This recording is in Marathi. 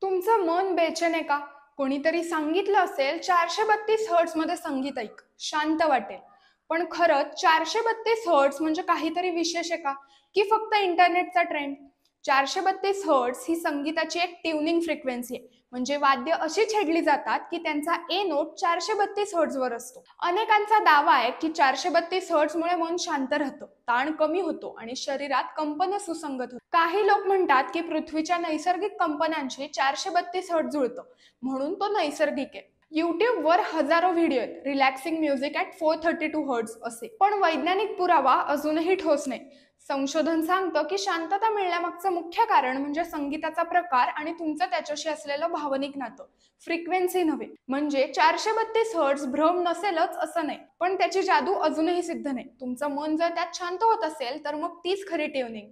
तुमचं मन बेचैन आहे का? कोणीतरी सांगितलं असेल 432 हर्ट्झ मध्ये संगीत ऐक, शांत वाटेल. पण खरंच 432 हर्ट्झ म्हणजे काहीतरी विशेष आहे का? की फक्त इंटरनेटचा ट्रेंड? 432 हर्ट्झ ही संगीताची एक ट्युनिंग फ्रिक्वेन्सी आहे. म्हणजे वाद्य अशी छेडली जातात की त्यांचा ए नोट 432 हर्ट्झ वर असतो. अनेकांचा दावा आहे की 432 हर्ट्झ मुळे मन शांत राहतं, ताण कमी होतो आणि शरीरात कंपन सुसंगत होतं. काही लोक म्हणतात की पृथ्वीच्या नैसर्गिक कंपनांशी 432 हर्ट्झ जुळतं, म्हणून तो नैसर्गिक आहे. युट्यूबवर हजारो व्हिडिओ आहेत रिलॅक्सिंग म्युझिक ॲट 432 हर्ट्झ असे, पण वैज्ञानिक पुरावा अजूनही ठोस नाही. संशोधन सांगतं की शांतता मिळण्यामागचं मुख्य कारण म्हणजे संगीताचा प्रकार आणि तुमचं त्याच्याशी असलेलं भावनिक नातं, फ्रिक्वेन्सी नव्हे. म्हणजे 432 हर्ट्झ भ्रम नसेलच असं नाही, पण त्याची जादू अजूनही सिद्ध नाही. तुमचं मन जर त्यात शांत होत असेल तर मग तीच खरी ट्युनिंग.